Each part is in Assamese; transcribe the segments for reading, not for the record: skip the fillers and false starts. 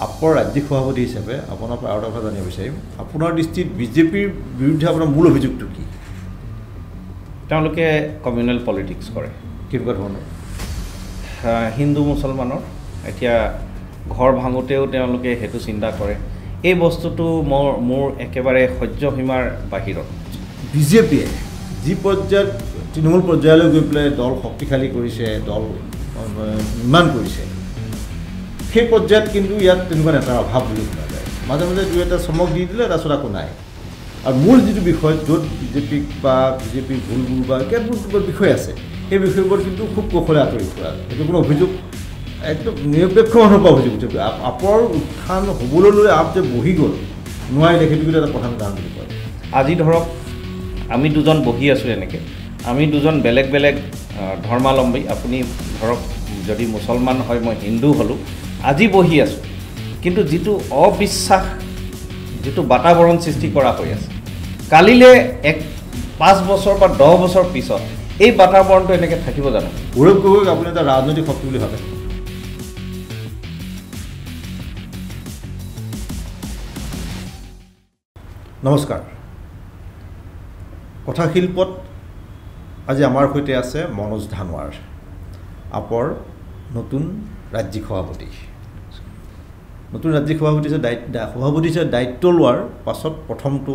আপৰ ৰাজ্যিক সভাপতি হিচাপে আপোনাৰ পৰা আৰু এটা কথা জানিব বিচাৰিম আপোনাৰ দৃষ্টিত বিজেপিৰ বিৰুদ্ধে আপোনাৰ মূল অভিযোগটো কি তেওঁলোকে কমিউনেল পলিটিক্স কৰে কেনেকুৱা ধৰণৰ হিন্দু মুছলমানৰ এতিয়া ঘৰ ভাঙোতেও তেওঁলোকে সেইটো চিন্তা কৰে এই বস্তুটো মোৰ একেবাৰে সহ্য সীমাৰ বাহিৰত বিজেপিয়ে যি পৰ্যায়ত তৃণমূল পৰ্যায়লৈ গৈ পেলাই দল শক্তিশালী কৰিছে দল নিৰ্মাণ কৰিছে সেই পৰ্যায়ত কিন্তু ইয়াত তেনেকুৱা নেতাৰ অভাৱ বুলি শুনা যায় মাজে মাজে দুই এটা চমক দি দিলে তাৰপিছত একো নাই আৰু মূল যিটো বিষয় য'ত বিজেপিক বা বিজেপিৰ ভুলবোৰ বা কেতবোৰ বিষয় আছে সেই বিষয়বোৰ কিন্তু খুব কৌশলে আঁতৰি ফুৰা সেইটো কোনো অভিযোগ একদম নিৰপেক্ষ মানুহৰ পৰা অভিযোগ উঠিছে আপৰ উত্থান হ'বলৈ লৈ আপ যে বহি গ'ল নোৱাৰিলে সেইটো কিন্তু এটা প্ৰধান কাৰণ বুলি কয় আজি ধৰক আমি দুজন বহি আছোঁ এনেকৈ আমি দুজন বেলেগ বেলেগ ধৰ্মাৱলম্বী আপুনি ধৰক যদি মুছলমান হয় মই হিন্দু হ'লোঁ আজি বহি আছোঁ কিন্তু যিটো অবিশ্বাস যিটো বাতাবৰণ সৃষ্টি কৰা হৈ আছে কালিলৈ 5 বছৰ বা 10 বছৰ পিছত এই বাতাবৰণটো এনেকৈ থাকিব জানো গৌৰৱ গগৈক আপুনি এটা ৰাজনৈতিক শক্তি বুলি ভাবে নমস্কাৰ কথাশিল্পত আজি আমাৰ সৈতে আছে মনোজ ধানোৱাৰ আপৰ নতুন ৰাজ্যিক সভাপতি নতুন ৰাজ্যিক সভাপতি হিচাপে দায়িত্ব লোৱাৰ পাছত প্ৰথমটো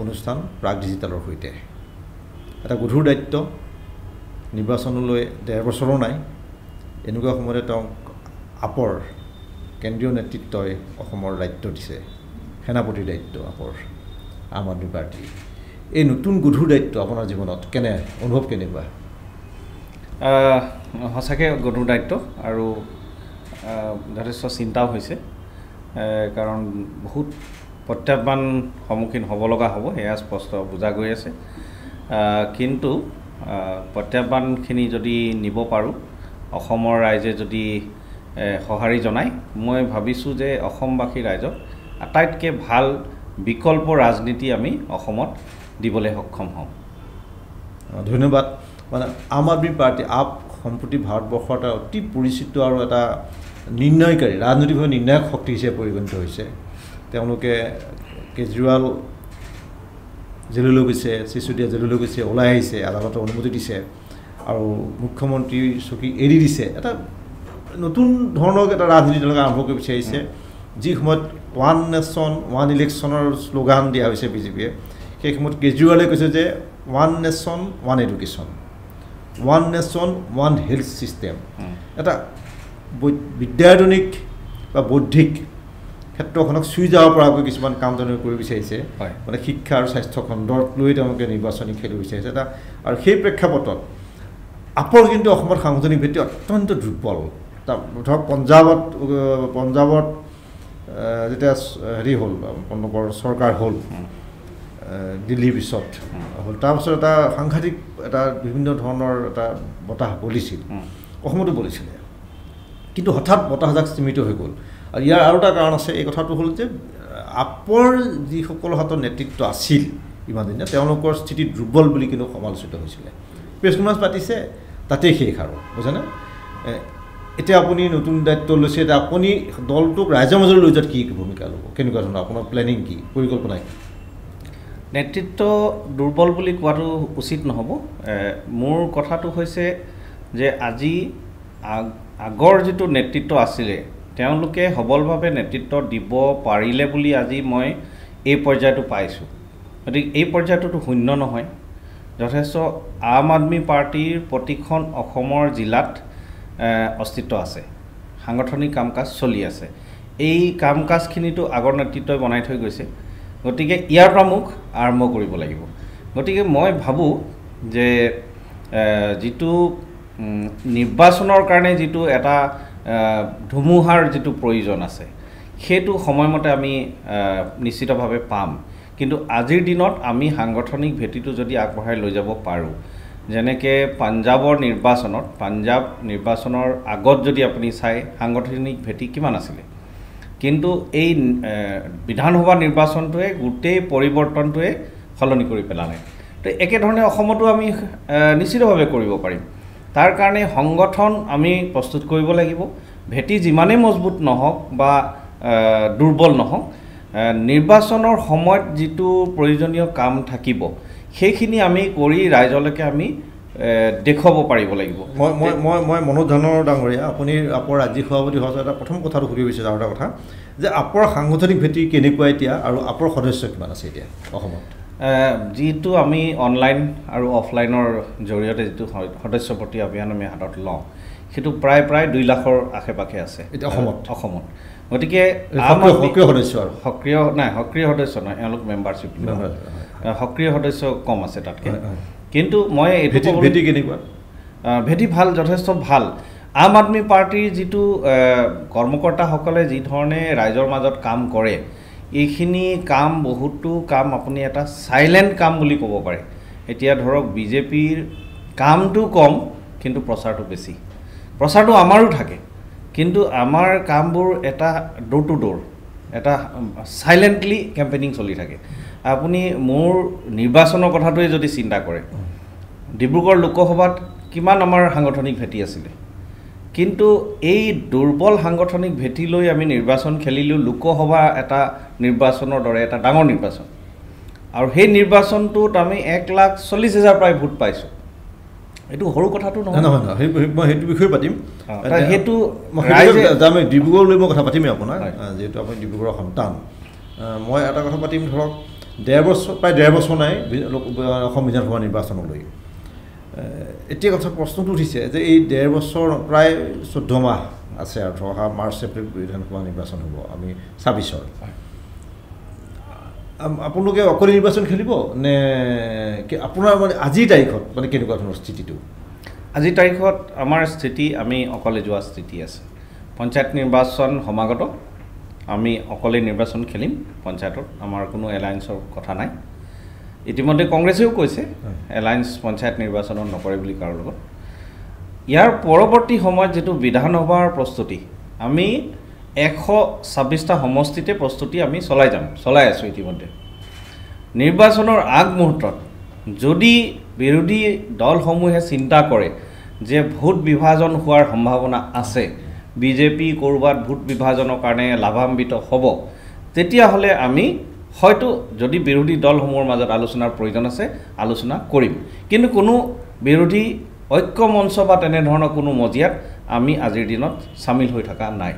অনুষ্ঠান প্ৰাগ ডিজিটেলৰ সৈতে এটা গধুৰ দায়িত্ব নিৰ্বাচনলৈ 1.5 বছৰো নাই এনেকুৱা সময়তে তেওঁক আপৰ কেন্দ্ৰীয় নেতৃত্বই অসমৰ দায়িত্ব দিছে সেনাপতিৰ দায়িত্ব আপৰ আম আদমি পাৰ্টি এই নতুন গধুৰ দায়িত্ব আপোনাৰ জীৱনত কেনে অনুভৱ কেনেকুৱা সঁচাকৈ গধুৰ দায়িত্ব আৰু যথেষ্ট চিন্তাও হৈছে কাৰণ বহুত প্ৰত্যাহ্বান সন্মুখীন হ'ব লগা হ'ব সেয়া স্পষ্ট বুজা গৈ আছে কিন্তু প্ৰত্যাহ্বানখিনি যদি নিব পাৰোঁ অসমৰ ৰাইজে যদি সঁহাৰি জনায় মই ভাবিছোঁ যে অসমবাসী ৰাইজক আটাইতকৈ ভাল বিকল্প ৰাজনীতি আমি অসমত দিবলৈ সক্ষম হ'ম ধন্যবাদ মানে আম আদমি পাৰ্টি আপ সম্প্ৰতি ভাৰতবৰ্ষৰ এটা অতি পৰিচিত আৰু এটা নিৰ্ণয়কাৰী ৰাজনৈতিকভাৱে নিৰ্ণায়ক শক্তি হিচাপে পৰিগণিত হৈছে তেওঁলোকে কেজৰিৱাল জেললৈ গৈছে চিচুতীয়া জেললৈ গৈছে ওলাই আহিছে আদালতৰ অনুমতি দিছে আৰু মুখ্যমন্ত্ৰীৰ চকী এৰি দিছে এটা নতুন ধৰণৰ এটা ৰাজনীতি তেওঁলোকে আৰম্ভ কৰিব বিচাৰিছে যি সময়ত ওৱান নেশ্যন ওৱান ইলেকশ্যনৰ শ্লোগান দিয়া হৈছে বিজেপিয়ে সেই সময়ত কেজৰিৱালে কৈছে যে one nation one education one nation one health system এটা বিদ্যায়তনিক বা বৌদ্ধিক ক্ষেত্ৰখনক চুই যাব পৰাকৈ কিছুমান কাম তেওঁলোকে কৰিব বিচাৰিছে মানে শিক্ষা আৰু স্বাস্থ্য খণ্ডক লৈ তেওঁলোকে নিৰ্বাচনী খেলিব বিচাৰিছে এটা আৰু সেই প্ৰেক্ষাপটত আপৰ কিন্তু অসমত সাংগঠনিক ভিত্তি অত্যন্ত দুৰ্বল ধৰক পঞ্জাৱত যেতিয়া হেৰি হ'ল আপোনালোকৰ চৰকাৰ হ'ল দিল্লীৰ পিছত হ'ল তাৰপিছত এটা সাংঘাতিক এটা বিভিন্ন ধৰণৰ এটা বতাহ বলিছিল অসমতো বলিছিলে কিন্তু হঠাৎ বতাহজাক স্তীমিত হৈ গ'ল আৰু ইয়াৰ আৰু এটা কাৰণ আছে এই কথাটো হ'ল যে আপৰ যিসকলৰ হাতত নেতৃত্ব আছিল ইমান দিনে তেওঁলোকৰ স্থিতি দুৰ্বল বুলি কিন্তু সমালোচিত হৈছিলে প্ৰেছ কনফাৰেঞ্চ পাতিছে তাতেই শেষ আৰু বুজানে এতিয়া আপুনি নতুন দায়িত্ব লৈছে এতিয়া আপুনি দলটোক ৰাইজৰ মাজলৈ লৈ যোৱাত কি ভূমিকা ল'ব কেনেকুৱা ধৰণৰ আপোনাৰ প্লেনিং কি পৰিকল্পনা কি নেতৃত্ব দুৰ্বল বুলি কোৱাটো উচিত নহ'ব মোৰ কথাটো হৈছে যে আজি আগৰ যিটো নেতৃত্ব আছিলে তেওঁলোকে সবলভাৱে নেতৃত্ব দিব পাৰিলে বুলি আজি মই এই পৰ্যায়টো পাইছোঁ গতিকে এই পৰ্যায়টোতো শূন্য নহয় যথেষ্ট আম আদমি পাৰ্টিৰ প্ৰতিখন অসমৰ জিলাত অস্তিত্ব আছে সাংগঠনিক কাম কাজ চলি আছে এই কাম কাজখিনিতো আগৰ নেতৃত্বই বনাই থৈ গৈছে গতিকে ইয়াৰ পৰা মুখ আৰম্ভ কৰিব লাগিব গতিকে মই ভাবোঁ যে যিটো নিৰ্বাচনৰ কাৰণে যিটো এটা ধুমুহাৰ যিটো প্ৰয়োজন আছে সেইটো সময়মতে আমি নিশ্চিতভাৱে পাম কিন্তু আজিৰ দিনত আমি সাংগঠনিক ভেটিটো যদি আগবঢ়াই লৈ যাব পাৰোঁ যেনেকৈ পাঞ্জাৱ নিৰ্বাচনৰ আগত যদি আপুনি চাই সাংগঠনিক ভেটি কিমান আছিলে কিন্তু এই বিধানসভা নিৰ্বাচনটোৱে গোটেই পৰিৱৰ্তনটোৱে সলনি কৰি পেলালে তো একেধৰণে অসমতো আমি নিশ্চিতভাৱে কৰিব পাৰিম তাৰ কাৰণে সংগঠন আমি প্ৰস্তুত কৰিব লাগিব ভেটি যিমানেই মজবুত নহওক বা দুৰ্বল নহওক নিৰ্বাচনৰ সময়ত যিটো প্ৰয়োজনীয় কাম থাকিব সেইখিনি আমি কৰি ৰাইজলৈকে আমি দেখুৱাব পাৰিব লাগিব মই মনোজ ধনৰ ডাঙৰীয়া আপুনি আপৰ ৰাজ্যিক সভাপতি হোৱাৰ এটা প্ৰথম কথাটো সুধিব বিচাৰিছোঁ আৰু এটা কথা যে আপৰ সাংগঠনিক ভেটি কেনেকুৱা এতিয়া আৰু আপৰ সদস্য কিমান আছে এতিয়া অসমত যিটো আমি অনলাইন আৰু অফলাইনৰ জৰিয়তে যিটো সদস্যপতি অভিযান আমি হাতত লওঁ সেইটো প্ৰায় 2 লাখৰ আশে পাশে আছে এতিয়া অসমত গতিকে সক্ৰিয় সদস্য আৰু সক্ৰিয় সদস্য নহয় এওঁলোক মেম্বাৰশ্বিপ সক্ৰিয় সদস্য কম আছে তাতকৈ কিন্তু মই ভেটি কেনেকুৱা ভেটি ভাল যথেষ্ট ভাল আম আদমি পাৰ্টিৰ যিটো কৰ্মকৰ্তাসকলে যি ধৰণে ৰাইজৰ মাজত কাম কৰে এইখিনি কাম বহুতো কাম আপুনি এটা সাইলেন্ট কাম বুলি ক'ব পাৰে এতিয়া ধৰক বিজেপিৰ কামটো কম কিন্তু প্ৰচাৰটো বেছি প্ৰচাৰটো আমাৰো থাকে কিন্তু আমাৰ কামবোৰ এটা ডোৰ টু ডোৰ এটা সাইলেন্টলি কেম্পেইনিং চলি থাকে আপুনি মোৰ নিৰ্বাচনৰ কথাটোৱে যদি চিন্তা কৰে ডিব্ৰুগড় লোকসভাত কিমান আমাৰ সাংগঠনিক ভেটি আছিলে কিন্তু এই দুৰ্বল সাংগঠনিক ভেটি লৈ আমি নিৰ্বাচন খেলিলোঁ লোকসভা এটা নিৰ্বাচনৰ দৰে এটা ডাঙৰ নিৰ্বাচন আৰু সেই নিৰ্বাচনটোত আমি 1,40,000 প্ৰায় ভোট পাইছোঁ এইটো সৰু কথাটো নহয় মই সেইটো বিষয়ে পাতিম সেইটো আমি ডিব্ৰুগড়লৈ মই কথা পাতিমেই আপোনাৰ যিহেতু আপুনি ডিব্ৰুগড়ৰ সন্তান মই এটা কথা পাতিম ধৰক প্ৰায় 1.5 বছৰ নাই অসম বিধানসভা নিৰ্বাচনলৈ এতিয়া কথা প্ৰশ্নটো উঠিছে যে এই 1.5 বছৰ প্ৰায় 14 মাহ আছে আৰু ধৰক মাৰ্চ এপ্ৰিল বিধানসভা নিৰ্বাচন হ'ব আমি 26ৰ আপোনালোকে অকলে নিৰ্বাচন খেলিব নে আপোনাৰ মানে আজিৰ তাৰিখত মানে কেনেকুৱা ধৰণৰ স্থিতিটো আজিৰ তাৰিখত আমাৰ স্থিতি আমি অকলে যোৱা স্থিতি আছে পঞ্চায়ত নিৰ্বাচন সমাগত আমি অকলে নিৰ্বাচন খেলিম পঞ্চায়তত আমাৰ কোনো এলায়েন্সৰ কথা নাই ইতিমধ্যে কংগ্ৰেছেও কৈছে এলায়েন্স পঞ্চায়ত নিৰ্বাচনত নকৰে বুলি কাৰো লগত ইয়াৰ পৰৱৰ্তী সময়ত যেটো বিধানসভাৰ প্ৰস্তুতি আমি 126টা সমষ্টিতে প্ৰস্তুতি আমি চলাই আছো ইতিমধ্যে নিৰ্বাচনৰ আগ মুহূৰ্তত যদি বিৰোধী দলসমূহে চিন্তা কৰে যে ভোট বিভাজন হোৱাৰ সম্ভাৱনা আছে বিজেপি কৰবাত ভোট বিভাজনৰ কাৰণে লাভান্বিত হ'ব তেতিয়া হলে আমি হয়তো যদি বিৰোধী দলসমূহৰ মাজত আলোচনাৰ প্ৰয়োজন আছে আলোচনা কৰিম কিন্তু কোনো বিৰোধী ঐক্য মঞ্চ বা তেনে ধৰণৰ কোনো মজিয়াত আমি আজিৰ দিনত সামিল হৈ থকা নাই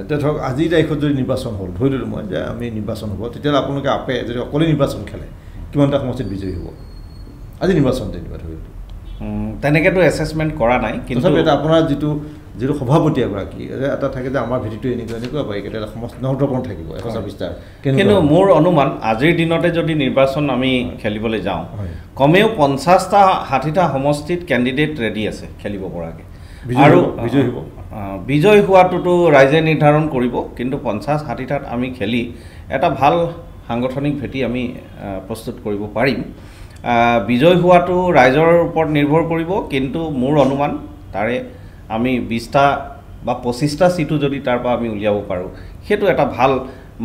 এতিয়া ধৰক আজিৰ তাৰিখত যদি নিৰ্বাচন হ'ল ধৰি ললোঁ মই যে আমি নিৰ্বাচন হ'ব তেতিয়া আপোনালোকে আপে যদি অকলে নিৰ্বাচন খেলে কিমানটা সমষ্টিত বিজয়ী হ'ব আজি নিৰ্বাচন তেনেকুৱা ধৰি তেনেকেতো এছেছমেণ্ট কৰা নাই কিন্তু এটা আপোনাৰ যিটো সভাপতি এগৰাকী এটা থাকে যে আমাৰ ভেটিটো এনেকুৱা পাই কেতিয়া সমষ্টি 9টা থাকিব 126টা কিন্তু মোৰ অনুমান আজিৰ দিনতে যদি নিৰ্বাচন আমি খেলিবলৈ যাওঁ কমেও 50টা 60টা সমষ্টিত কেণ্ডিডেট ৰেডি আছে খেলিব পৰাকৈ আৰু বিজয় হোৱাটোতো ৰাইজে নিৰ্ধাৰণ কৰিব কিন্তু 50-60টাত আমি খেলি এটা ভাল সাংগঠনিক ভেটি আমি প্ৰস্তুত কৰিব পাৰিম বিজয় হোৱাটো ৰাইজৰ ওপৰত নিৰ্ভৰ কৰিব কিন্তু মোৰ অনুমান তাৰে আমি 20টা বা 25টা সিটো যদি তাৰ পৰা আমি উলিয়াব পাৰোঁ সেইটো এটা ভাল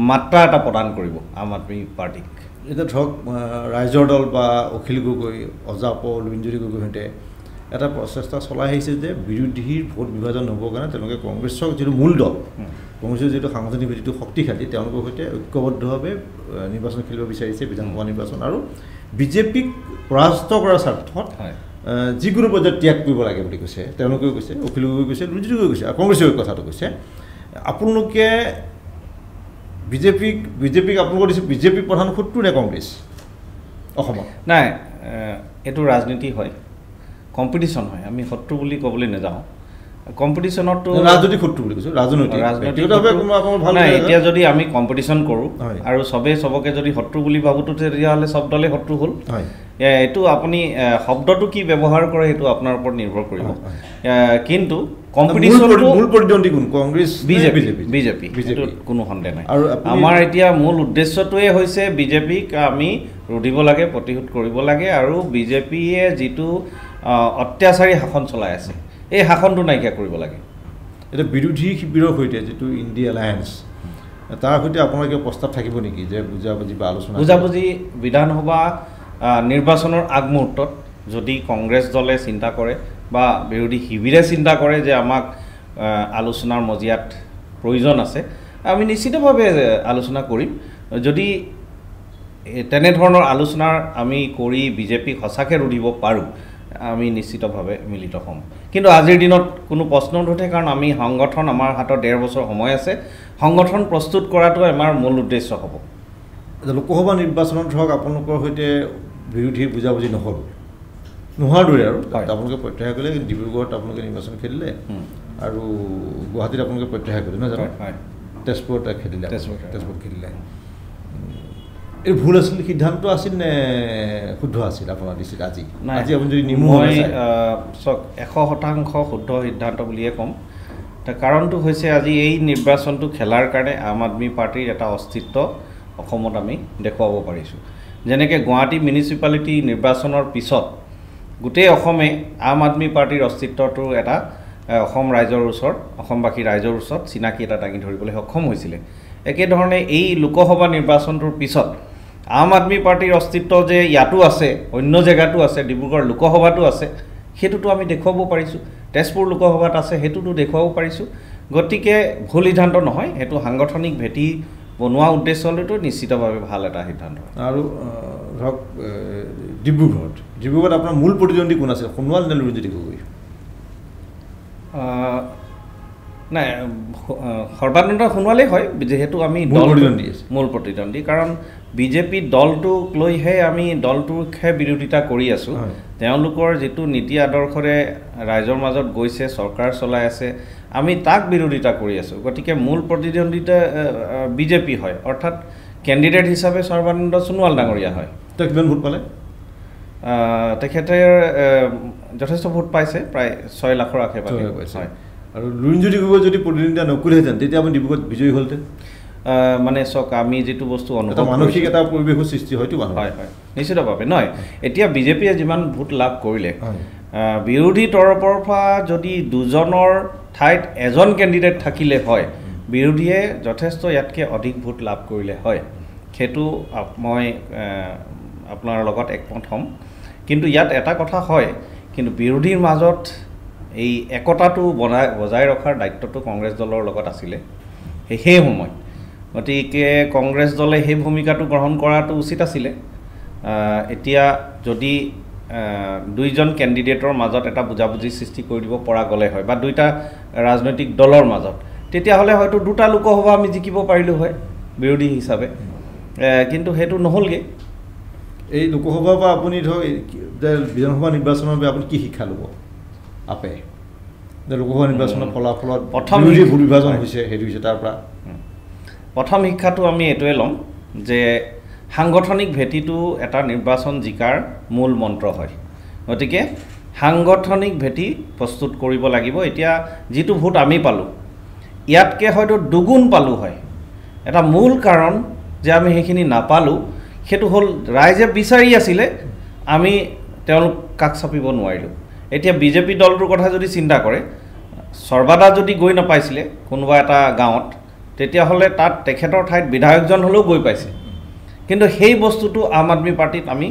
মাত্ৰা এটা প্ৰদান কৰিব আম আদমি পাৰ্টিক এটা ধৰক ৰাইজৰ দল বা অখিল গগৈ অজাপ লুইনজ্যোতি গগৈহঁতে এটা প্ৰচেষ্টা চলাই আহিছে যে বিৰোধীৰ ভোট বিভাজন নহ'বৰ কাৰণে তেওঁলোকে কংগ্ৰেছৰ যিটো মূল দল কংগ্ৰেছৰ যিটো সাংগঠনিক ভেটিটো শক্তিশালী তেওঁলোকৰ সৈতে ঐক্যবদ্ধভাৱে নিৰ্বাচন খেলিব বিচাৰিছে বিধানসভা নিৰ্বাচন আৰু বিজেপিক পৰাস্ত কৰাৰ স্বাৰ্থত যিকোনো পৰ্যায়ত ত্যাগ কৰিব লাগে বুলি কৈছে তেওঁলোকেও কৈছে অখিল গগৈ কৈছে লুইনজ্যোতি গগৈ কৈছে আৰু কংগ্ৰেছেও কথাটো কৈছে আপোনালোকে বিজেপিক আপোনালোকৰ দিছে বিজেপি প্ৰধান শত্ৰু নে কংগ্ৰেছ অসমত নাই এইটো ৰাজনীতি হয় কম্পিটিশ্যন হয় আমি শত্ৰু বুলি ক'বলৈ নাযাওঁ কম্পিটিশ্যনতো ৰাজনৈতিক শত্ৰু বুলি কৈছোঁ নাই এতিয়া যদি আমি কম্পিটিশ্যন কৰোঁ আৰু চবকে যদি শত্ৰু বুলি ভাবোঁ তেতিয়াহ'লে চব দলে শত্ৰু হ'ল এইটো আপুনি শব্দটো কি ব্যৱহাৰ কৰে সেইটো আপোনাৰ ওপৰত নিৰ্ভৰ কৰিব কিন্তু কম্পিটিশ্যনটো মূল প্ৰতিদ্বন্দ্বী কোন কংগ্ৰেছ বিজেপি কোনো সন্দেহ নাই আৰু আমাৰ এতিয়া মূল উদ্দেশ্যটোৱে হৈছে বিজেপিক আমি ৰুধিব লাগে প্ৰতিহত কৰিব লাগে আৰু বিজেপিয়ে যিটো অত্যাচাৰী শাসন চলাই আছে এই শাসনটো নাইকিয়া কৰিব লাগে এটা বিৰোধী শিবিৰৰ সৈতে যিটো ইণ্ডিয়া এলায়েন্স তাৰ সৈতে আপোনাৰ কিবা প্ৰস্তাৱ থাকিব নেকি যে বুজাবুজি বা আলোচনা বুজাবুজি বিধানসভা নিৰ্বাচনৰ আগমুহূৰ্তত যদি কংগ্ৰেছ দলে চিন্তা কৰে বা বিৰোধী শিবিৰে চিন্তা কৰে যে আমাক আলোচনাৰ মজিয়াত প্ৰয়োজন আছে আমি নিশ্চিতভাৱে আলোচনা কৰিম যদি তেনেধৰণৰ আলোচনাৰ আমি কৰি বিজেপিক সঁচাকৈ ৰুধিব পাৰোঁ আমি নিশ্চিতভাৱে মিলিত হ'ম কিন্তু আজিৰ দিনত কোনো প্ৰশ্ন নুঠে কাৰণ আমি সংগঠন আমাৰ হাতত 1.5 বছৰ সময় আছে সংগঠন প্ৰস্তুত কৰাটো আমাৰ মূল উদ্দেশ্য হ'ব লোকসভা নিৰ্বাচনত ধৰক আপোনালোকৰ সৈতে বিৰোধী বুজাবুজি নহ'ল নোহোৱাৰ দৰে আৰু আপোনালোকে প্ৰত্যাহাৰ কৰিলে ডিব্ৰুগড়ত আপোনালোকে নিৰ্বাচন খেলিলে আৰু গুৱাহাটীত আপোনালোকে প্ৰত্যাহাৰ কৰিলে নহয় জানো তেজপুৰত খেলিলে তেজপুৰত খেলিলে এই ভুল আছিল সিদ্ধান্ত আছিল নে শুদ্ধ আছিল আপোনাৰ দৃষ্টিত আজি আপুনি যদি মই চাওক 100% শুদ্ধ সিদ্ধান্ত বুলিয়ে ক'ম কাৰণটো হৈছে আজি এই নিৰ্বাচনটো খেলাৰ কাৰণে আম আদমি পাৰ্টিৰ এটা অস্তিত্ব অসমত আমি দেখুৱাব পাৰিছোঁ যেনেকৈ গুৱাহাটী মিউনিচিপালিটি নিৰ্বাচনৰ পিছত গোটেই অসমে আম আদমি পাৰ্টিৰ অস্তিত্বটো এটা অসম ৰাইজৰ ওচৰত অসমবাসী ৰাইজৰ ওচৰত চিনাকি এটা দাঙি ধৰিবলৈ সক্ষম হৈছিলে একেধৰণে এই লোকসভা নিৰ্বাচনটোৰ পিছত আম আদমি পাৰ্টিৰ অস্তিত্ব যে ইয়াতো আছে অন্য জেগাতো আছে ডিব্ৰুগড় লোকসভাতো আছে সেইটোতো আমি দেখুৱাব পাৰিছোঁ তেজপুৰ লোকসভাত আছে সেইটোতো দেখুৱাব পাৰিছোঁ গতিকে ভুল সিদ্ধান্ত নহয় সেইটো সাংগঠনিক ভেটি বনোৱা উদ্দেশ্যলৈতো নিশ্চিতভাৱে ভাল এটা সিদ্ধান্ত আৰু ধৰক ডিব্ৰুগড়ত আপোনাৰ মূল প্ৰতিদ্বন্দ্বী কোন আছে সোণোৱাল নে লুৰিণজ্যোতি গগৈ নাই সৰ্বানন্দ সোণোৱালেই হয় যেহেতু আমি মূল প্ৰতিদ্বন্দ্বী কাৰণ বিজেপি দলটোক লৈহে আমি দলটোকহে বিৰোধিতা কৰি আছোঁ তেওঁলোকৰ যিটো নীতি আদৰ্শৰে ৰাইজৰ মাজত গৈছে চৰকাৰ চলাই আছে আমি তাক বিৰোধিতা কৰি আছোঁ গতিকে মূল প্ৰতিদ্বন্দ্বিতা বিজেপি হয় অৰ্থাৎ কেণ্ডিডেট হিচাপে সৰ্বানন্দ সোণোৱাল ডাঙৰীয়া হয় তেওঁ কিমান ভোট পালে তেখেতে যথেষ্ট ভোট পাইছে প্ৰায় 6 লাখৰ আশে-পাশে হয় আৰু লুৰিণজ্যোতি গগৈ যদি প্ৰতিদ্বন্দ্বিতা নকৰিলেহেঁতেন তেতিয়া আপুনি ডিব্ৰুগড়ত বিজয়ী হ'লহেঁতেন মানে চাওক আমি যিটো বস্তু মানসিক এটা পৰিৱেশৰ সৃষ্টি হয়তো হয় নিশ্চিতভাৱে নহয় এতিয়া বিজেপিয়ে যিমান ভোট লাভ কৰিলে বিৰোধী তৰফৰ পৰা যদি দুজনৰ ঠাইত এজন কেণ্ডিডেট থাকিলে হয় বিৰোধীয়ে যথেষ্ট ইয়াতকৈ অধিক ভোট লাভ কৰিলে হয় সেইটো মই আপোনাৰ লগত একমত হ'ম কিন্তু ইয়াত এটা কথা হয় কিন্তু বিৰোধীৰ মাজত এই একতাটো বজাই ৰখাৰ দায়িত্বটো কংগ্ৰেছ দলৰ লগত আছিলে সেই সময় গতিকে কংগ্ৰেছ দলে সেই ভূমিকাটো গ্ৰহণ কৰাটো উচিত আছিলে এতিয়া যদি দুইজন কেণ্ডিডেটৰ মাজত এটা বুজাবুজি সৃষ্টি কৰি দিব পৰা গ'লে হয় বা দুইটা ৰাজনৈতিক দলৰ মাজত তেতিয়াহ'লে হয়তো দুটা লোকসভা আমি জিকিব পাৰিলোঁ হয় বিৰোধী হিচাপে কিন্তু সেইটো নহ'লগৈ এই লোকসভাৰ পৰা আপুনি ধৰক বিধানসভা নিৰ্বাচনৰ বাবে আপুনি কি শিক্ষা ল'ব আপে লোকসভা নিৰ্বাচনৰ ফলাফলত প্ৰথম ভোট বিভাজন হৈছে সেইটো হৈছে তাৰ পৰা প্ৰথম শিক্ষাটো আমি এইটোৱে ল'ম যে সাংগঠনিক ভেটিটো এটা নিৰ্বাচন জিকাৰ মূল মন্ত্ৰ হয় গতিকে সাংগঠনিক ভেটি প্ৰস্তুত কৰিব লাগিব এতিয়া যিটো ভোট আমি পালোঁ ইয়াতকৈ হয়তো দুগুণ পালোঁ হয় এটা মূল কাৰণ যে আমি সেইখিনি নাপালোঁ সেইটো হ'ল ৰাইজে বিচাৰি আছিলে আমি তেওঁলোক কাষ চাপিব নোৱাৰিলোঁ এতিয়া বিজেপি দলটোৰ কথা যদি চিন্তা কৰে সৰ্বাদা যদি গৈ নাপাইছিলে কোনোবা এটা গাঁৱত তেতিয়াহ'লে তাত তেখেতৰ ঠাইত বিধায়কজন হ'লেও গৈ পাইছে কিন্তু সেই বস্তুটো আম আদমি পাৰ্টিত আমি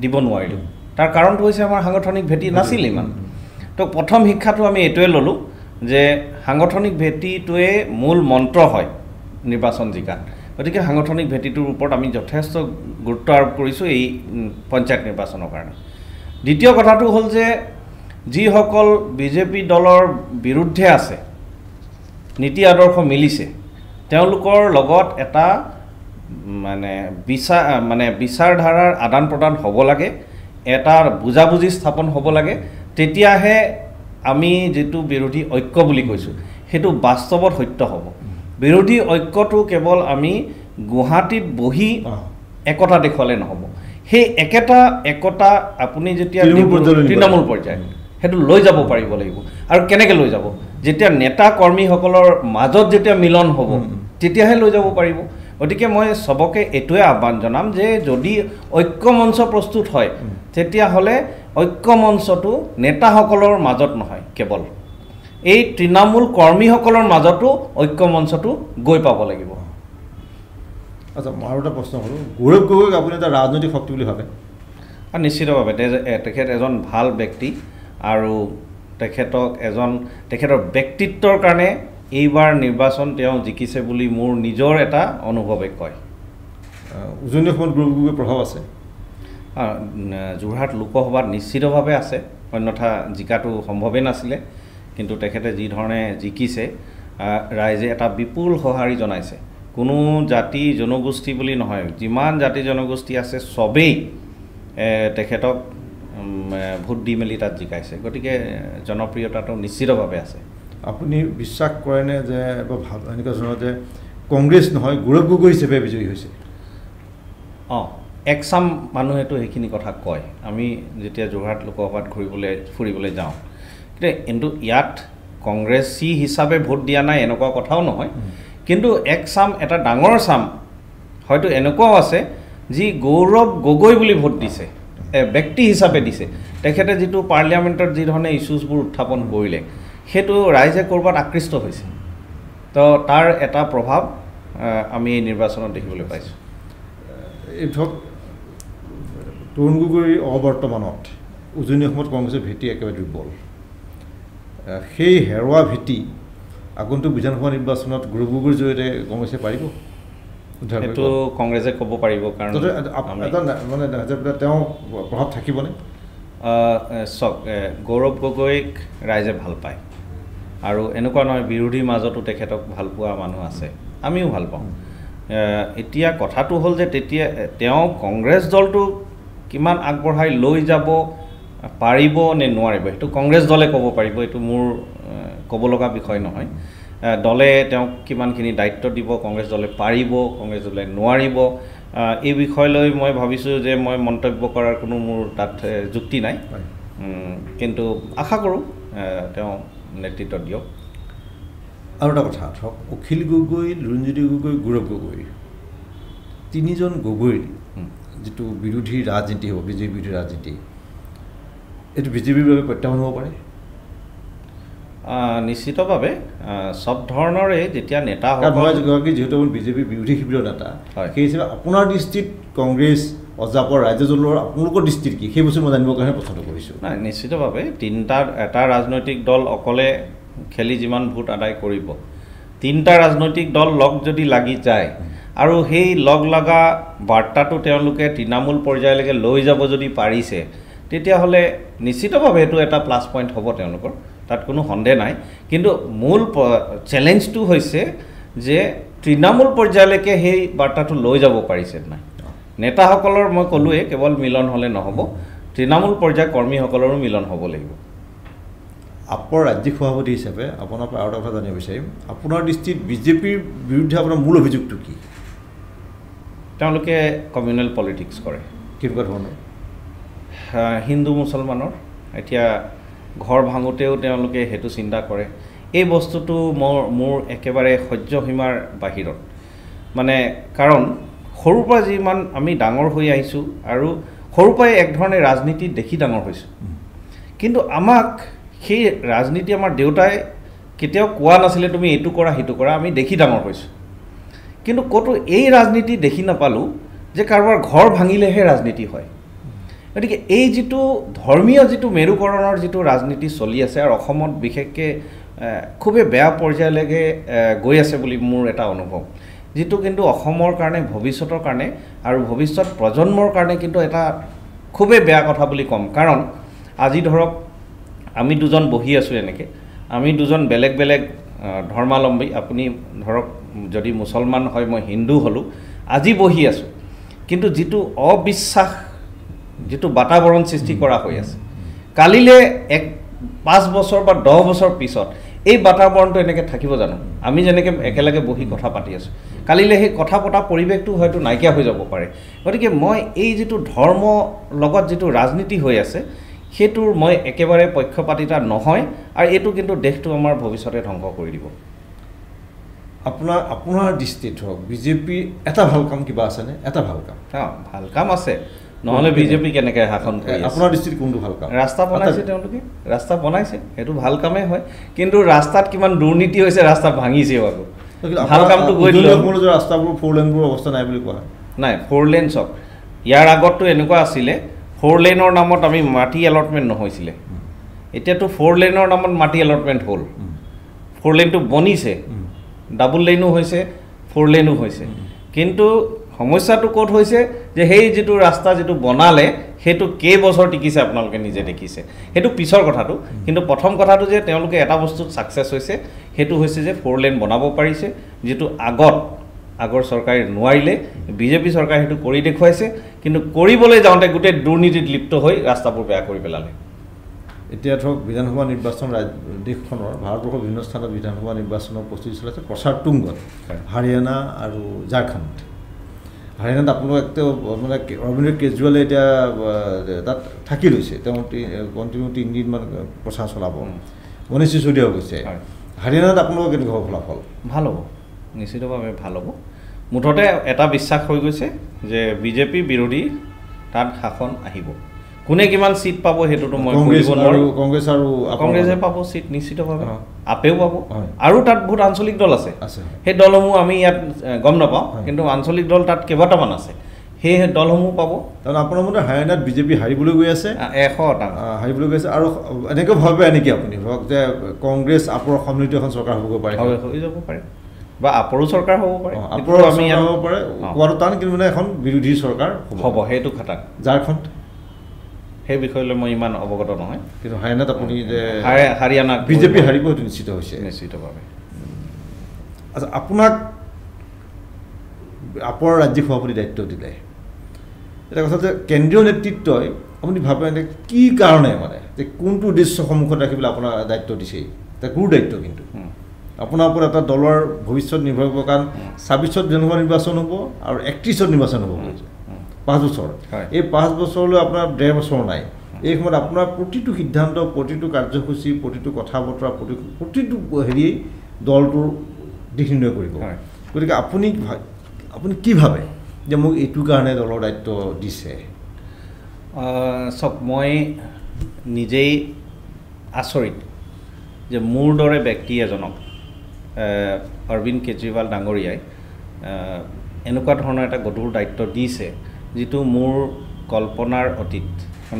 দিব নোৱাৰিলোঁ তাৰ কাৰণটো হৈছে আমাৰ সাংগঠনিক ভেটি নাছিল ইমান তো প্ৰথম শিক্ষাটো আমি এইটোৱে ল'লোঁ যে সাংগঠনিক ভেটিটোৱে মূল মন্ত্ৰ হয় নিৰ্বাচন জিকাত গতিকে সাংগঠনিক ভেটিটোৰ ওপৰত আমি যথেষ্ট গুৰুত্ব আৰোপ কৰিছোঁ এই পঞ্চায়ত নিৰ্বাচনৰ কাৰণে দ্বিতীয় কথাটো হ'ল যে যিসকল বিজেপি দলৰ বিৰুদ্ধে আছে নীতি আদৰ্শ মিলিছে তেওঁলোকৰ লগত এটা বিচাৰধাৰাৰ আদান প্ৰদান হ'ব লাগে এটা বুজাবুজি স্থাপন হ'ব লাগে তেতিয়াহে আমি যিটো বিৰোধী ঐক্য বুলি কৈছোঁ সেইটো বাস্তৱত সত্য হ'ব বিৰোধী ঐক্যটো কেৱল আমি গুৱাহাটীত বহি একতা দেখুৱালে নহ'ব সেই একতা আপুনি যেতিয়া তৃণমূল পৰ্যায় সেইটো লৈ যাব পাৰিব লাগিব আৰু কেনেকৈ লৈ যাব যেতিয়া নেতা কৰ্মীসকলৰ মাজত যেতিয়া মিলন হ'ব তেতিয়াহে লৈ যাব পাৰিব গতিকে মই সবকে এইটোৱে আহ্বান জনাম যে যদি ঐক্য মঞ্চ প্ৰস্তুত হয় তেতিয়াহ'লে ঐক্য মঞ্চটো নেতাসকলৰ মাজত নহয় কেৱল এই তৃণমূল কৰ্মীসকলৰ মাজতো ঐক্য মঞ্চটো গৈ পাব লাগিব আচ্ছা মই আৰু এটা প্ৰশ্ন কৰোঁ গৌৰৱ গগৈক আপুনি এটা ৰাজনৈতিক শক্তি বুলি ভাবে নিশ্চিতভাৱে তেখেত এজন ভাল ব্যক্তি আৰু তেখেতৰ ব্যক্তিত্বৰ কাৰণে এইবাৰ নিৰ্বাচন তেওঁ জিকিছে বুলি মোৰ নিজৰ এটা অনুভৱে কয়। উজনি অসমত গৌৰৱ গগৈৰ প্ৰভাৱ আছে? যোৰহাট লোকসভাত নিশ্চিতভাৱে আছে, অন্যথা জিকাটো সম্ভৱেই নাছিলে। কিন্তু তেখেতে যি ধৰণে জিকিছে, ৰাইজে এটা বিপুল সঁহাৰি জনাইছে। কোনো জাতি জনগোষ্ঠী বুলি নহয়, যিমান জাতি জনগোষ্ঠী আছে চবেই তেখেতক ভোট দি মেলি তাত জিকাইছে। গতিকে জনপ্ৰিয়তাটো নিশ্চিতভাৱে আছে। আপুনি বিশ্বাস কৰেনে যে এনেকুৱা ধৰণৰ যে কংগ্ৰেছ নহয় গৌৰৱ গগৈ হিচাপে বিজয়ী হৈছে? একচাম মানুহেতো সেইখিনি কথা কয়। আমি যেতিয়া যোৰহাট লোকসভাত ফুৰিবলৈ যাওঁ, কিন্তু ইয়াত কংগ্ৰেছী হিচাপে ভোট দিয়া নাই এনেকুৱা কথাও নহয়। কিন্তু এটা ডাঙৰ চাম হয়তো এনেকুৱাও আছে যি গৌৰৱ গগৈ বুলি ভোট দিছে, ব্যক্তি হিচাপে দিছে। তেখেতে যিটো পাৰ্লিয়ামেণ্টত যি ধৰণে ইছ্যুজবোৰ উত্থাপন কৰিলে, সেইটো ৰাইজে ক'ৰবাত আকৃষ্ট হৈছে। তো তাৰ এটা প্ৰভাৱ আমি এই নিৰ্বাচনত দেখিবলৈ পাইছোঁ। এই ধৰক তৰুণ গগৈৰ অবৰ্তমানত উজনি অসমত কংগ্ৰেছৰ ভেটি একেবাৰে দুৰ্বল। সেই হেৰুৱা ভেটি আগন্তুক বিধানসভা নিৰ্বাচনত গৌৰৱ গগৈৰ জৰিয়তে কংগ্ৰেছে পাৰিব? সেইটো কংগ্ৰেছে ক'ব পাৰিব। কাৰণ মানে তেওঁ প্ৰভাৱ থাকিবনে? চাওক, গৌৰৱ গগৈক ৰাইজে ভাল পায়, আৰু এনেকুৱা নহয় বিৰোধীৰ মাজতো তেখেতক ভাল পোৱা মানুহ আছে, আমিও ভাল পাওঁ। এতিয়া কথাটো হ'ল যে তেতিয়া তেওঁ কংগ্ৰেছ দলটো কিমান আগবঢ়াই লৈ যাব পাৰিব নে নোৱাৰিব, সেইটো কংগ্ৰেছ দলে ক'ব পাৰিব। এইটো মোৰ ক'ব লগা বিষয় নহয়। দলে তেওঁক কিমানখিনি দায়িত্ব দিব, কংগ্ৰেছ দলে পাৰিব, কংগ্ৰেছ দলে নোৱাৰিব, এই বিষয় লৈ মই ভাবিছোঁ যে মই মন্তব্য কৰাৰ কোনো মোৰ তাত যুক্তি নাই। কিন্তু আশা কৰোঁ তেওঁ নেতৃত্ব দিয়ক। আৰু এটা কথা, ধৰক অখিল গগৈ, লুৰিণজ্যোতি গগৈ, গৌৰৱ গগৈ, তিনিজন গগৈৰ যিটো বিৰোধী ৰাজনীতি হ'ব, বিজেপি বিৰোধী ৰাজনীতি, এইটো বিজেপিৰ বাবে প্ৰত্যাহ্বান হ'ব পাৰে? নিশ্চিতভাৱে চব ধৰণৰে যেতিয়া নেতা হ'ব। মই যিহেতু বিজেপি বিৰোধী শিবিৰৰ নেতা, সেই হিচাপে আপোনাৰ দৃষ্টিত কংগ্ৰেছ, অজাপৰ, ৰাজ্য দলৰ আপোনালোকৰ দৃষ্টিত কি, সেই বস্তু মই জানিবৰ কাৰণে প্ৰশ্নটো কৰিছোঁ। নাই, নিশ্চিতভাৱে এটা ৰাজনৈতিক দল অকলে খেলি যিমান ভোট আদায় কৰিব, তিনিটা ৰাজনৈতিক দল লগ যদি লাগি যায় আৰু সেই লগ লগা বাৰ্তাটো তেওঁলোকে তৃণমূল পৰ্যায়লৈকে লৈ যাব যদি পাৰিছে, তেতিয়াহ'লে নিশ্চিতভাৱে এইটো এটা প্লাছ পইণ্ট হ'ব তেওঁলোকৰ, তাত কোনো সন্দেহ নাই। কিন্তু মূল চেলেঞ্জটো হৈছে যে তৃণমূল পৰ্যায়লৈকে সেই বাৰ্তাটো লৈ যাব পাৰিছে নাই। নেতাসকলৰ মই ক'লোৱে কেৱল মিলন হ'লে নহ'ব, তৃণমূল পৰ্যায়ৰ কৰ্মীসকলৰো মিলন হ'ব লাগিব। আপৰ ৰাজ্যিক সভাপতি হিচাপে আপোনাৰ পৰা আৰু এটা কথা জানিব বিচাৰিম, আপোনাৰ দৃষ্টিত বিজেপিৰ বিৰুদ্ধে আপোনাৰ মূল অভিযোগটো কি? তেওঁলোকে কমিউনেল পলিটিক্স কৰে। কেনেকুৱা ধৰণৰ? হিন্দু মুছলমানৰ এতিয়া ঘৰ ভাঙোতেও তেওঁলোকে সেইটো চিন্তা কৰে। এই বস্তুটো মোৰ একেবাৰে সহ্যসীমাৰ বাহিৰত। মানে কাৰণ সৰুৰ পৰা যিমান আমি ডাঙৰ হৈ আহিছোঁ আৰু সৰুৰ পৰাই এক ধৰণে ৰাজনীতি দেখি ডাঙৰ হৈছোঁ, কিন্তু আমাক সেই ৰাজনীতি আমাৰ দেউতাই কেতিয়াও কোৱা নাছিলে তুমি এইটো কৰা সেইটো কৰা, আমি দেখি ডাঙৰ হৈছোঁ। কিন্তু ক'তো এই ৰাজনীতি দেখি নাপালোঁ যে কাৰোবাৰ ঘৰ ভাঙিলেহে ৰাজনীতি হয়। গতিকে এই যিটো ধৰ্মীয় যিটো মেৰুকৰণৰ যিটো ৰাজনীতি চলি আছে, আৰু অসমত বিশেষকৈ খুবেই বেয়া পৰ্যায়লৈকে গৈ আছে বুলি মোৰ এটা অনুভৱ, যিটো কিন্তু অসমৰ কাৰণে, ভৱিষ্যতৰ কাৰণে আৰু ভৱিষ্যত প্ৰজন্মৰ কাৰণে কিন্তু এটা খুবেই বেয়া কথা বুলি ক'ম। কাৰণ আজি ধৰক আমি দুজন বহি আছোঁ এনেকৈ, আমি দুজন বেলেগ বেলেগ ধৰ্মাৱলম্বী, আপুনি ধৰক যদি মুছলমান হয়, মই হিন্দু হ'লোঁ, আজি বহি আছোঁ, কিন্তু যিটো অবিশ্বাস, যিটো বাতাবৰণ সৃষ্টি কৰা হৈ আছে, কালিলৈ 5 বছৰ বা 10 বছৰ পিছত এই বাতাবৰণটো এনেকৈ থাকিব জানো? আমি যেনেকৈ একেলগে বহি কথা পাতি আছোঁ, কালিলৈ সেই কথা পতা পৰিৱেশটো হয়তো নাইকিয়া হৈ যাব পাৰে। গতিকে মই এই যিটো ধৰ্ম লগত যিটো ৰাজনীতি হৈ আছে, সেইটোৰ মই একেবাৰে পক্ষপাতিতা নহয়, আৰু এইটো কিন্তু দেশটো আমাৰ ভৱিষ্যতে ধ্বংস কৰি দিব। আপোনাৰ দৃষ্টিত ধৰক বিজেপিৰ এটা ভাল কাম কিবা আছেনে? এটা ভাল কাম? ভাল কাম আছে, নহ'লে বিজেপি কেনেকৈ শাসন কৰি আছে? আপোনাৰ দৃষ্টিত কোনটো ভাল কাম? ৰাস্তা বনাইছে, তেওঁলোকে ৰাস্তা বনাইছে, সেইটো ভাল কামেই হয়। কিন্তু ৰাস্তাত কিমান দুৰ্নীতি হৈছে, ৰাস্তা ভাঙিছেও আকৌ। ভাল কামটো গৈ দিলে ৰাস্তাবোৰ 4 লেনবোৰ অৱস্থা নাই বুলি কোৱা হয়। নাই, 4 লেন চাওক, ইয়াৰ আগততো এনেকুৱা আছিলে 4 লেনৰ নামত আমি মাটি এলটমেণ্ট নহৈছিলে। এতিয়াতো 4 লেনৰ নামত মাটি এলটমেণ্ট হ'ল 4 লেনটো বনিছে ডাবল লেনো হৈছে 4 লেনো হৈছে কিন্তু সমস্যাটো ক'ত হৈছে যে সেই যিটো ৰাস্তা যিটো বনালে সেইটো কেইবছৰ টিকিছে আপোনালোকে নিজে দেখিছে সেইটো পিছৰ কথাটো কিন্তু প্ৰথম কথাটো যে তেওঁলোকে এটা বস্তুত ছাকচেছ হৈছে সেইটো হৈছে যে 4 লেন বনাব পাৰিছে যিটো আগৰ চৰকাৰে নোৱাৰিলে বিজেপি চৰকাৰে সেইটো কৰি দেখুৱাইছে কিন্তু কৰিবলৈ যাওঁতে গোটেই দুৰ্নীতিত লিপ্ত হৈ ৰাস্তাবোৰ বেয়া কৰি পেলালে এতিয়া ধৰক বিধানসভা নিৰ্বাচন দেশখনৰ ভাৰতবৰ্ষৰ বিভিন্ন স্থানত বিধানসভা নিৰ্বাচনৰ প্ৰস্তুতি চলাইছে প্ৰচাৰ তুংগত হাৰিয়ানা আৰু ঝাৰখণ্ড হাৰিয়ানাত আপোনালোক মানে অৰবিন্দ কেজৰিৱালে এতিয়া তাত থাকি লৈছে তেওঁ কণ্টিনিউ 3 দিনমান প্ৰচাৰ চলাব মনীষ চিচোদিয়াও গৈছে হাৰিয়ানাত আপোনালোকৰ কেনেকুৱা হ'ব ফলাফল ভাল হ'ব নিশ্চিতভাৱে ভাল হ'ব মুঠতে এটা বিশ্বাস হৈ গৈছে যে বিজেপি বিৰোধী তাত শাসন আহিব কোনে কিমান সিট পাব হেতুটো মই কৰিব নোৱাৰো কংগ্ৰেছে পাব সিট নিশ্চিতভাৱে আপেও পাব আৰু তাত বহুত আঞ্চলিক দল আছে সেই দলসমূহ আমি ইয়াত গম নাপাওঁ কিন্তু আঞ্চলিক দল তাত কেইবাটামান আছে সেই দলসমূহ পাব কাৰণ আপোনাৰ মতে হাৰিয়ানাত বিজেপি হাৰিবলৈ গৈ আছে 100% হাৰিবলৈ গৈ আছে আৰু এনেকৈ ভাবে নেকি আপুনি ধৰক যে কংগ্ৰেছ আপৰ সন্মিলিত এখন চৰকাৰ হ'ব পাৰে হৈ যাব পাৰে বা আপৰো চৰকাৰ হ'ব পাৰে আপৰো আমি হ'ব পাৰে কোৱাটো টান কিন্তু মানে এখন বিৰোধী চৰকাৰ হ'ব সেইটো খাটাং ঝাৰখণ্ড সেই বিষয়লৈ মই ইমান অৱগত নহয় কিন্তু হাৰিয়ানাত আপুনি যে হাৰিয়ানা বিজেপি হাৰিব সেইটো নিশ্চিত হৈছে নিশ্চিতভাৱে আচ্ছা আপোনাক আপৰ ৰাজ্যিক সভাপতি দায়িত্ব দিলে এটা কথা যে কেন্দ্ৰীয় নেতৃত্বই আপুনি ভাবে যে কি কাৰণে মানে যে কোনটো উদ্দেশ্য সন্মুখত ৰাখি পেলাই আপোনাৰ দায়িত্ব দিছে এটা গুৰু দায়িত্ব কিন্তু আপোনাৰ ওপৰত এটা দলৰ ভৱিষ্যত নিৰ্ভৰ কৰিব কাৰণ 26ত বিধানসভা নিৰ্বাচন হ'ব আৰু 31ত নিৰ্বাচন হ'ব 5 বছৰ এই 5 বছৰলৈ আপোনাৰ 1.5 বছৰ নাই এই সময়ত আপোনাৰ প্ৰতিটো সিদ্ধান্ত প্ৰতিটো কাৰ্যসূচী প্ৰতিটো কথা বতৰা প্ৰতিটো হেৰিয়েই দলটোৰ দিশ নিৰ্ণয় কৰিব গতিকে আপুনি কি ভাবে যে মোক এইটো কাৰণে দলৰ দায়িত্ব দিছে চাওক মই নিজেই আচৰিত যে মোৰ দৰে ব্যক্তি এজনক অৰবিন্দ কেজৰিৱাল ডাঙৰীয়াই এনেকুৱা ধৰণৰ এটা গধুৰ দায়িত্ব দিছে যিটো মোৰ কল্পনাৰ অতীত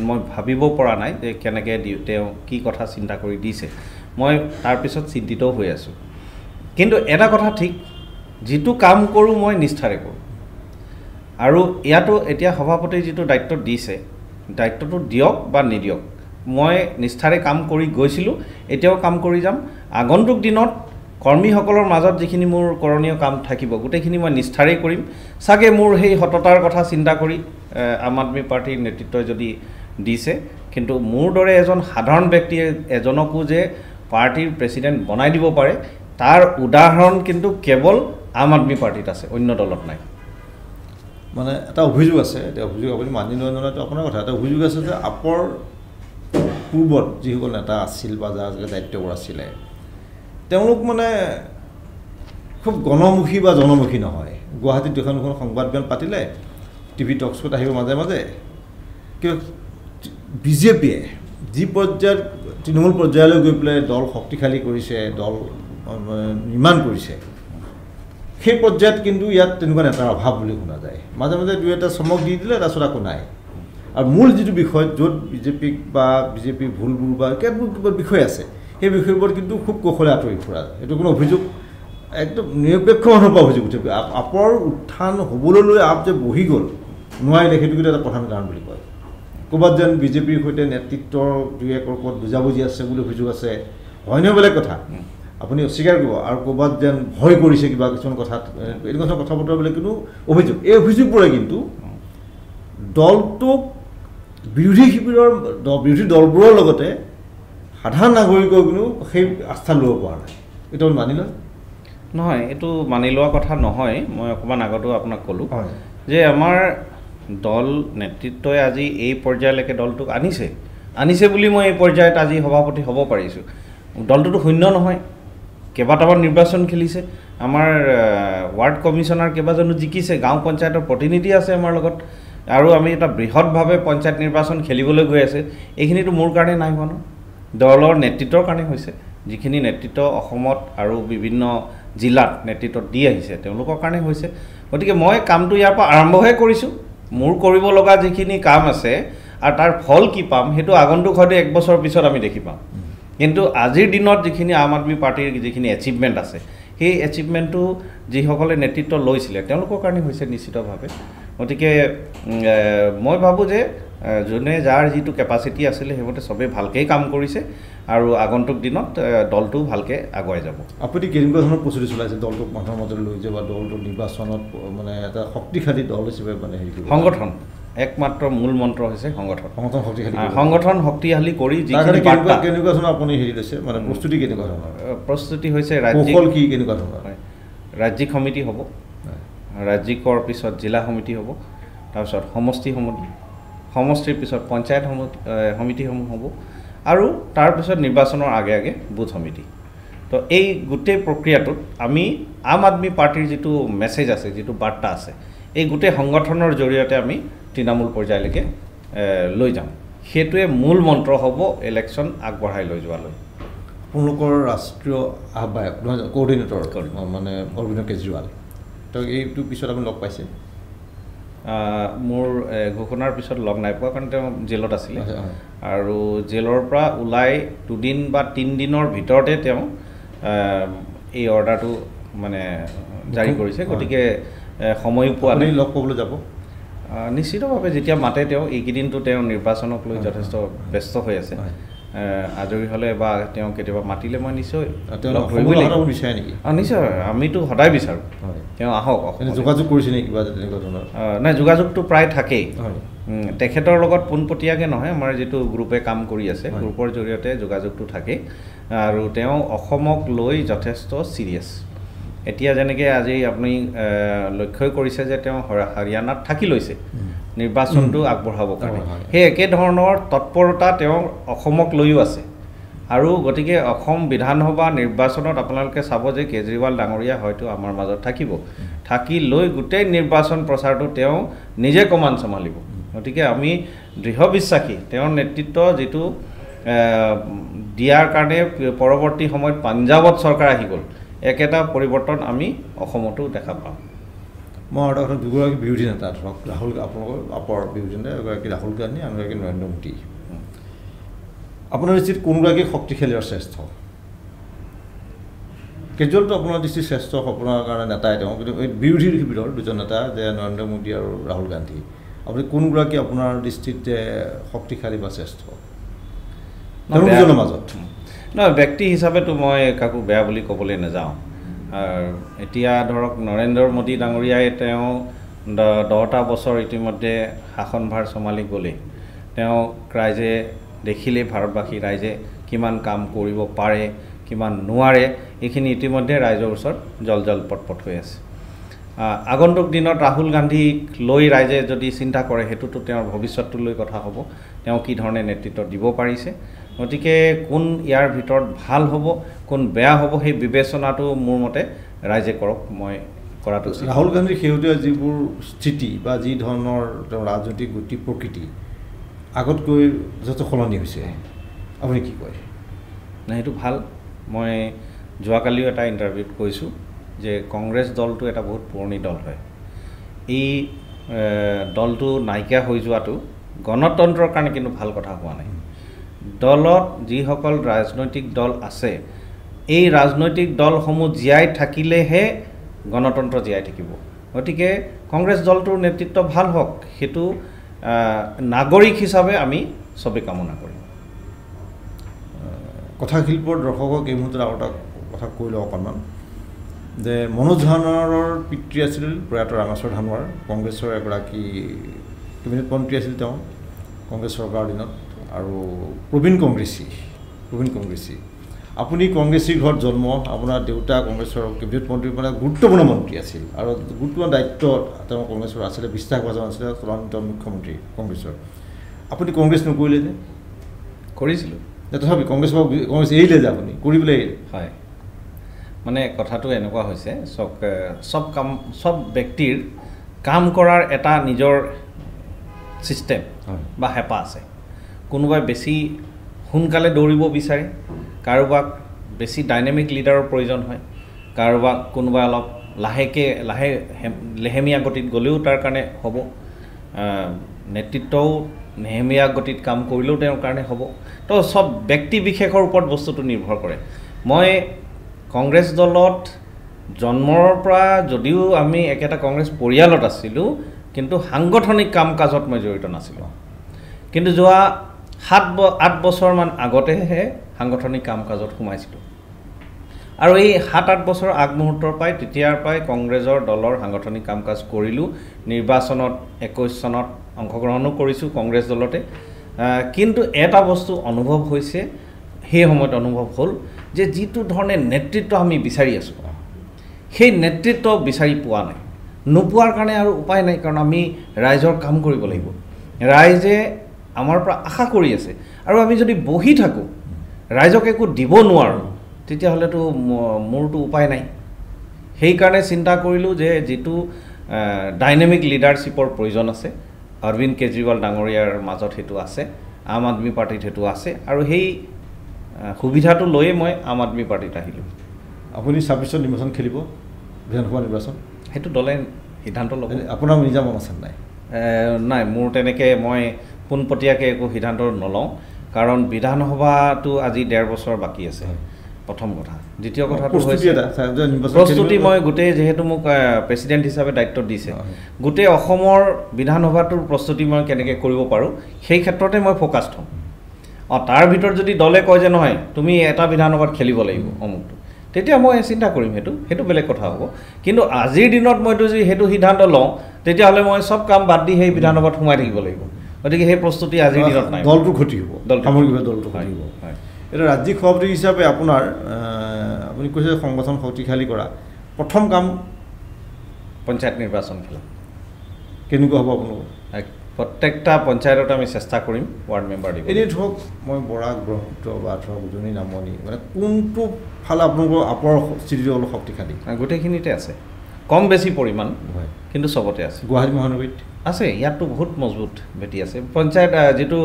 মই ভাবিব পৰা নাই যে কেনেকৈ তেওঁ কি কথা চিন্তা কৰি দিছে মই তাৰপিছত চিন্তিতও হৈ আছোঁ কিন্তু এটা কথা ঠিক যিটো কাম কৰোঁ মই নিষ্ঠাৰে কৰোঁ আৰু ইয়াতো এতিয়া সভাপতি যিটো দায়িত্ব দিছে দায়িত্বটো দিয়ক বা নিদিয়ক মই নিষ্ঠাৰে কাম কৰি গৈছিলোঁ এতিয়াও কাম কৰি যাম আগন্তুক দিনত কৰ্মীসকলৰ মাজত যিখিনি মোৰ কৰণীয় কাম থাকিব গোটেইখিনি মই নিষ্ঠাৰেই কৰিম চাগে মোৰ সেই সততাৰ কথা চিন্তা কৰি আম আদমি পাৰ্টিৰ নেতৃত্বই যদি দিছে কিন্তু মোৰ দৰে এজন সাধাৰণ ব্যক্তিয়ে এজনকো যে পাৰ্টিৰ প্ৰেচিডেণ্ট বনাই দিব পাৰে তাৰ উদাহৰণ কিন্তু কেৱল আম আদমি পাৰ্টিত আছে অন্য দলত নাই মানে এটা অভিযোগ আছে এতিয়া অভিযোগ আপুনি মানি লৈ নলয়তো আপোনাৰ কথা এটা অভিযোগ আছে যে আপৰ পূৰ্বত যিসকল নেতা আছিল বা যাৰ দায়িত্ববোৰ আছিলে তেওঁলোক মানে খুব গণমুখী বা জনমুখী নহয় গুৱাহাটীত দুখন সংবাদমেল পাতিলে টিভি টক শ্ব'ত আহিব মাজে মাজে কিন্তু বিজেপিয়ে যি পৰ্যায়ত তৃণমূল পৰ্যায়লৈ গৈ পেলাই দল শক্তিশালী কৰিছে দল নিৰ্মাণ কৰিছে সেই পৰ্যায়ত কিন্তু ইয়াত তেনেকুৱা নেতাৰ অভাৱ বুলি শুনা যায় মাজে মাজে দুই এটা চমক দি দিলে তাৰপিছত একো নাই আৰু মূল যিটো বিষয় য'ত বিজেপিক বা বিজেপিৰ ভুলবোৰ বা কিবা বিষয় আছে সেই বিষয়বোৰ কিন্তু খুব কৌশলে আঁতৰি ফুৰা এইটো কোনো অভিযোগ একদম নিৰপেক্ষ মানুহৰ পৰা অভিযোগ উঠে আপৰ উত্থান হ'বলৈ লৈ আপ যে বহি গ'ল নোৱাৰিলে সেইটো কিন্তু এটা প্ৰধান কাৰণ বুলি কয় ক'ৰবাত যেন বিজেপিৰ সৈতে নেতৃত্বৰ দুই একৰ ওপৰত বুজাবুজি আছে বুলি অভিযোগ আছে হয়নে বেলেগ কথা আপুনি অস্বীকাৰ কৰিব আৰু ক'ৰবাত যেন ভয় কৰিছে কিবা কিছুমান কথাত এনেকুৱা কথা বতৰাবিলাক কিন্তু অভিযোগ এই অভিযোগবোৰে কিন্তু দলটোক বিৰোধী শিবিৰৰ বিৰোধী দলবোৰৰ লগতে সাধাৰণ নাগৰিকৰ কিন্তু সেই আস্থা ল'ব পৰা নাই এইটো মানি লয় নহয় এইটো মানি লোৱা কথা নহয় মই অকণমান আগতো আপোনাক ক'লোঁ যে আমাৰ দল নেতৃত্বই আজি এই পৰ্যায়লৈকে দলটোক আনিছে বুলি মই এই পৰ্যায়ত আজি সভাপতি হ'ব পাৰিছোঁ দলটোতো শূন্য নহয় কেইবাটামান নিৰ্বাচন খেলিছে আমাৰ ৱাৰ্ড কমিশ্যনাৰ কেইবাজনো জিকিছে গাঁও পঞ্চায়তৰ প্ৰতিনিধি আছে আমাৰ লগত আৰু আমি এটা বৃহৎভাৱে পঞ্চায়ত নিৰ্বাচন খেলিবলৈ গৈ আছে এইখিনিতো মোৰ কাৰণে নাই হোৱা ন দলৰ নেতৃত্বৰ কাৰণে হৈছে যিখিনি নেতৃত্ব অসমত আৰু বিভিন্ন জিলাত নেতৃত্ব দি আহিছে তেওঁলোকৰ কাৰণে হৈছে গতিকে মই কামটো ইয়াৰ পৰা আৰম্ভহে কৰিছোঁ মোৰ কৰিব লগা যিখিনি কাম আছে আৰু তাৰ ফল কি পাম সেইটো আগন্তুক হয়তো 1 বছৰৰ পিছত আমি দেখি পাম কিন্তু আজিৰ দিনত যিখিনি আম আদমি পাৰ্টিৰ যিখিনি এচিভমেণ্ট আছে সেই এচিভমেণ্টটো যিসকলে নেতৃত্ব লৈছিলে তেওঁলোকৰ কাৰণে হৈছে নিশ্চিতভাৱে গতিকে মই ভাবোঁ যে যোনে যাৰ যিটো কেপাচিটি আছিলে সেইমতে চবেই ভালকেই কাম কৰিছে আৰু আগন্তুক দিনত দলটো ভালকৈ আগুৱাই যাব আপুনি কেনেকুৱা ধৰণৰ প্ৰস্তুতি চলাইছে দলটোক মানুহৰ মাজলৈ লৈ যাব দলটো নিৰ্বাচনত মানে এটা শক্তিশালী দল হিচাপে মানে হেৰি কৰিব সংগঠন একমাত্ৰ মূল মন্ত্ৰ হৈছে সংগঠন সংগঠন শক্তিশালী কৰি কেনেকুৱা ধৰণৰ আপুনি হেৰি লৈছে মানে প্ৰস্তুতি কেনেকুৱা ধৰণৰ প্ৰস্তুতি হৈছে কি কেনেকুৱা ধৰণৰ ৰাজ্যিক সমিতি হ'ব ৰাজ্যিকৰ পিছত জিলা সমিতি হ'ব তাৰপিছত সমষ্টি সমিতি সমষ্টিৰ পিছত পঞ্চায়ত সমিতিসমূহ হ'ব আৰু তাৰপিছত নিৰ্বাচনৰ আগে আগে বুথ সমিতি তো এই গোটেই প্ৰক্ৰিয়াটোত আমি আম আদমি পাৰ্টিৰ যিটো মেছেজ আছে যিটো বাৰ্তা আছে এই গোটেই সংগঠনৰ জৰিয়তে আমি তৃণমূল পৰ্যায়লৈকে লৈ যাম সেইটোৱে মূল মন্ত্ৰ হ'ব ইলেকশ্যন আগবঢ়াই লৈ যোৱালৈ আপোনালোকৰ ৰাষ্ট্ৰীয় আহ্বায়ক কোঅৰ্ডিনেটৰ মানে অৰবিন্দ কেজৰিৱাল তেওঁক এইটো পিছত আপুনি লগ পাইছে মোৰ ঘোষণাৰ পিছত লগ নাই পোৱা কাৰণ তেওঁ জেলত আছিলে আৰু জেলৰ পৰা ওলাই 2 দিন বা 3 দিনৰ ভিতৰতে তেওঁ এই অৰ্ডাৰটো মানে জাৰি কৰিছে গতিকে সময়ো পোৱা নাই লগ পাবলৈ যাব নিশ্চিতভাৱে যেতিয়া মাতে তেওঁ এইকেইদিনটো তেওঁ নিৰ্বাচনক লৈ যথেষ্ট ব্যস্ত হৈ আছে আজৰি হ'লে বা তেওঁ কেতিয়াবা মাতিলে মই নিশ্চয় বিচাৰে নেকি নিশ্চয় আমিতো সদায় বিচাৰোঁ তেওঁ আহক যোগাযোগ কৰিছে নেকি কিবা তেনেকুৱা ধৰণৰ নাই যোগাযোগটো প্ৰায় থাকেই তেখেতৰ লগত পোনপটীয়াকৈ নহয় আমাৰ যিটো গ্ৰুপে কাম কৰি আছে গ্ৰুপৰ জৰিয়তে যোগাযোগটো থাকেই আৰু তেওঁ অসমক লৈ যথেষ্ট ছিৰিয়াছ এতিয়া যেনেকৈ আজি আপুনি লক্ষ্য কৰিছে যে তেওঁ হাৰিয়ানাত থাকি লৈছে নিৰ্বাচনটো আগবঢ়াবৰ কাৰণে সেই একেধৰণৰ তৎপৰতা তেওঁ অসমক লৈও আছে আৰু গতিকে অসম বিধানসভা নিৰ্বাচনত আপোনালোকে চাব যে কেজৰিৱাল ডাঙৰীয়া হয়তো আমাৰ মাজত থাকিব থাকি লৈ গোটেই নিৰ্বাচন প্ৰচাৰটো তেওঁ নিজে কমাণ্ড চম্ভালিব গতিকে আমি দৃঢ় বিশ্বাসী তেওঁৰ নেতৃত্ব যিটো দিয়াৰ কাৰণে পৰৱৰ্তী সময়ত পাঞ্জাৱত চৰকাৰ আহি গ'ল একেটা পৰিৱৰ্তন আমি অসমতো দেখা পাম মই আৰু দুগৰাকী বিৰোধী নেতা ধৰক ৰাহুল আপোনালোকৰ আপৰ বিৰোধী নেতা এগৰাকী ৰাহুল গান্ধী আৰু এগৰাকী নৰেন্দ্ৰ মোদী আপোনাৰ দৃষ্টিত কোনগৰাকী শক্তিশালী আৰু শ্ৰেষ্ঠ কেজৰিৱালটো আপোনাৰ দৃষ্টিত শ্ৰেষ্ঠ আপোনাৰ কাৰণে নেতাই তেওঁ কিন্তু এই বিৰোধীৰ ভিতৰত দুজন নেতা যে নৰেন্দ্ৰ মোদী আৰু ৰাহুল গান্ধী আপুনি কোনগৰাকী আপোনাৰ দৃষ্টিত যে শক্তিশালী বা শ্ৰেষ্ঠ দুজনৰ মাজত নহয় ব্যক্তি হিচাপেতো মই কাকো বেয়া বুলি ক'বলৈ নাযাওঁ এতিয়া ধৰক নৰেন্দ্ৰ মোদী ডাঙৰীয়াই তেওঁ 10টা বছৰ ইতিমধ্যে শাসনভাৰ চম্ভালি গ'লেই তেওঁক ৰাইজে দেখিলেই ভাৰতবাসী ৰাইজে কিমান কাম কৰিব পাৰে কিমান নোৱাৰে এইখিনি ইতিমধ্যে ৰাইজৰ ওচৰত জল পটপট হৈ আছে আগন্তুক দিনত ৰাহুল গান্ধীক লৈ ৰাইজে যদি চিন্তা কৰে সেইটোতো তেওঁৰ ভৱিষ্যতটো লৈ কথা হ'ব তেওঁ কি ধৰণে নেতৃত্ব দিব পাৰিছে গতিকে কোন ইয়াৰ ভিতৰত ভাল হ'ব কোন বেয়া হ'ব সেই বিবেচনাটো মোৰ মতে ৰাইজে কৰক মই কৰাটো ৰাহুল গান্ধীৰ শেহতীয়া যিবোৰ স্থিতি বা যি ধৰণৰ তেওঁৰ ৰাজনৈতিক গতি প্ৰকৃতি আগতকৈ যথেষ্ট সলনি হৈছে আপুনি কি কয় নাই সেইটো ভাল মই যোৱাকালিও এটা ইণ্টাৰভিউত কৈছোঁ যে কংগ্ৰেছ দলটো এটা বহুত পুৰণি দল হয় এই দলটো নাইকিয়া হৈ যোৱাটো গণতন্ত্ৰৰ কাৰণে কিন্তু ভাল কথা হোৱা নাই দলত যিসকল ৰাজনৈতিক দল আছে এই ৰাজনৈতিক দলসমূহ জীয়াই থাকিলেহে গণতন্ত্ৰ জীয়াই থাকিব গতিকে কংগ্ৰেছ দলটোৰ নেতৃত্ব ভাল হওক সেইটো নাগৰিক হিচাপে আমি চবে কামনা কৰিম কথাশিল্পৰ দৰ্শকক এই মুহূৰ্তত আৰু এটা কথা কৈ লওঁ অকণমান যে মনোজ ধানোৱাৰৰ পিতৃ আছিল প্ৰয়াত ৰামেশ্বৰ ধানোৱাৰ কংগ্ৰেছৰ এগৰাকী কেবিনেট মন্ত্ৰী আছিল তেওঁ কংগ্ৰেছ চৰকাৰৰ দিনত আৰু প্ৰবীণ কংগ্ৰেছী আপুনি কংগ্ৰেছীৰ ঘৰত জন্ম আপোনাৰ দেউতা কংগ্ৰেছৰ কেবিনেট মন্ত্ৰী মানে গুৰুত্বপূৰ্ণ মন্ত্ৰী আছিল আৰু গুৰুত্বপূৰ্ণ দায়িত্ব তেওঁ কংগ্ৰেছৰ আছিলে বিশ্বাসভাজন আছিলে তদানীন্তন মুখ্যমন্ত্ৰী কংগ্ৰেছৰ আপুনি কংগ্ৰেছ নকৰিলে যে কৰিছিলোঁ তথাপি কংগ্ৰেছ এৰিলে যে আপুনি কৰিবলৈ হয় মানে কথাটো এনেকুৱা হৈছে চব ব্যক্তিৰ কাম কৰাৰ এটা নিজৰ ছিষ্টেম বা হেঁপাহ আছে কোনোবাই বেছি সোনকালে দৌৰিব বিচাৰে কাৰোবাক বেছি ডাইনামিক লিডাৰৰ প্ৰয়োজন হয় কাৰোবাক কোনোবাই অলপ লেহেমীয়া গতিত গ'লেও তাৰ কাৰণে হ'ব নেতৃত্বও নেহেমীয়া গতিত কাম কৰিলেও তেওঁৰ কাৰণে হ'ব তো সব ব্যক্তি বিশেষৰ ওপৰত বস্তুটো নিৰ্ভৰ কৰে মই কংগ্ৰেছ দলত জন্মৰ পৰা যদিও আমি একেটা কংগ্ৰেছ পৰিয়ালত আছিলোঁ কিন্তু সাংগঠনিক কাম কাজত মই জড়িত নাছিলোঁ কিন্তু যোৱা 7-8 বছৰমান আগতেহে সাংগঠনিক কাম কাজত সোমাইছিলোঁ আৰু এই 7-8 বছৰ আগমুহূৰ্তৰ পৰাই তেতিয়াৰ পৰাই কংগ্ৰেছৰ দলৰ সাংগঠনিক কাম কাজ কৰিলোঁ নিৰ্বাচনত 21 চনত অংশগ্ৰহণো কৰিছোঁ কংগ্ৰেছ দলতে কিন্তু এটা বস্তু অনুভৱ হৈছে সেই সময়ত অনুভৱ হ'ল যে যিটো ধৰণে নেতৃত্ব আমি বিচাৰি আছোঁ সেই নেতৃত্ব বিচাৰি পোৱা নাই নোপোৱাৰ কাৰণে আৰু উপায় নাই কাৰণ আমি ৰাইজৰ কাম কৰিব লাগিব ৰাইজে আমাৰ পৰা আশা কৰি আছে আৰু আমি যদি বহি থাকোঁ ৰাইজক একো দিব নোৱাৰোঁ তেতিয়াহ'লেতো মোৰতো উপায় নাই সেইকাৰণে চিন্তা কৰিলোঁ যে যিটো ডাইনামিক লিডাৰশ্বিপৰ প্ৰয়োজন আছে অৰবিন্দ কেজৰিৱাল ডাঙৰীয়াৰ মাজত সেইটো আছে আম আদমি পাৰ্টিত সেইটো আছে আৰু সেই সুবিধাটো লৈয়ে মই আম আদমি পাৰ্টিত আহিলোঁ আপুনি 26 নিৰ্বাচন খেলিব বিধানসভা নিৰ্বাচন সেইটো দলে সিদ্ধান্ত ল'ব আপোনাৰ নিজা মন আছে নাই নাই মোৰ তেনেকৈ মই পোনপটীয়াকৈ একো সিদ্ধান্ত নলওঁ কাৰণ বিধানসভাটো আজি 1.5 বছৰ বাকী আছে প্ৰথম কথা দ্বিতীয় কথাটো হৈছে প্ৰস্তুতি মই গোটেই যেহেতু মোক প্ৰেচিডেণ্ট হিচাপে দায়িত্ব দিছে গোটেই অসমৰ বিধানসভাটোৰ প্ৰস্তুতি মই কেনেকৈ কৰিব পাৰোঁ সেই ক্ষেত্ৰতে মই ফ'কাছ হ'ম তাৰ ভিতৰত যদি দলে কয় যে নহয় তুমি এটা বিধানসভাত খেলিব লাগিব অমুকটো তেতিয়া মই চিন্তা কৰিম সেইটো বেলেগ কথা হ'ব কিন্তু আজিৰ দিনত মইতো যদি সেইটো সিদ্ধান্ত লওঁ তেতিয়াহ'লে মই চব কাম বাদ দি সেই বিধানসভাত সোমাই থাকিব লাগিব গতিকে সেই প্ৰস্তুতি আজিৰ দিনত নাই দলটো ক্ষতি হ'ব সামগ্ৰিকভাৱে দলটো ক্ষতি হ'ব এটা ৰাজ্যিক সভাপতি হিচাপে আপোনাৰ আপুনি কৈছে সংগঠন শক্তিশালী কৰা প্ৰথম কাম পঞ্চায়ত নিৰ্বাচন খেলা কেনেকুৱা হ'ব আপোনালোকৰ প্ৰত্যেকটা পঞ্চায়তত আমি চেষ্টা কৰিম ৱাৰ্ড মেম্বাৰ দিব এনেই ধৰক মই বৰাক ব্ৰহ্মপুত্ৰ বা ধৰক উজনি নামনি মানে কোনটো ফালে আপোনালোকৰ আপৰ স্থিতিটো অলপ শক্তিশালী গোটেইখিনিতে আছে কম বেছি পৰিমাণ হয় কিন্তু চবতে আছে গুৱাহাটী মহানগৰীত আছে ইয়াততো বহুত মজবুত ভেটি আছে পঞ্চায়ত যিটো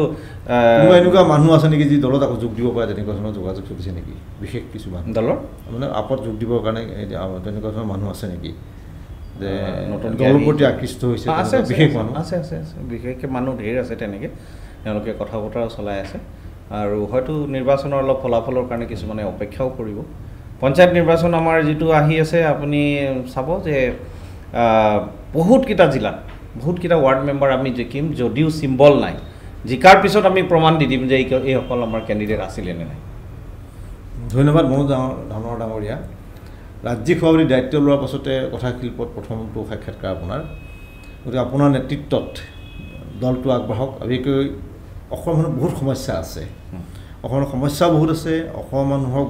এনেকুৱা মানুহ আছে নেকি যি দলত আকৌ যোগ দিব পাৰে তেনেকুৱা ধৰণৰ যোগাযোগ চলিছে নেকি বিশেষ কিছুমান দলৰ মানে আপত যোগ দিবৰ কাৰণে তেনেকুৱা ধৰণৰ মানুহ আছে নেকি যে নতুন দলৰ প্ৰতি আকৃষ্ট হৈছে আছে বিশেষ মানুহ আছে বিশেষকৈ মানুহ ধেৰ আছে তেনেকৈ তেওঁলোকে কথা বতৰা চলাই আছে আৰু হয়তো নিৰ্বাচনৰ অলপ ফলাফলৰ কাৰণে কিছুমানে অপেক্ষাও কৰিব পঞ্চায়ত নিৰ্বাচন আমাৰ যিটো আহি আছে আপুনি চাব যে বহুতকেইটা জিলাত বহুতকেইটা ৱাৰ্ড মেম্বাৰ আমি জিকিম যদিও চিম্বল নাই জিকাৰ পিছত আমি প্ৰমাণ দি দিম যে এইসকল আমাৰ কেণ্ডিডেট আছিলে নে নাই ধন্যবাদ মনোজ ডাঙৰীয়া ৰাজ্যিক সভাপতি দায়িত্ব লোৱাৰ পাছতে কথাশিল্পত প্ৰথমটো সাক্ষাৎকাৰ আপোনাৰ গতিকে আপোনাৰ নেতৃত্বত দলটো আগবাঢ়ক বিশেষকৈ অসমৰ মানুহৰ বহুত সমস্যা আছে অসমৰ সমস্যা বহুত আছে অসমৰ মানুহক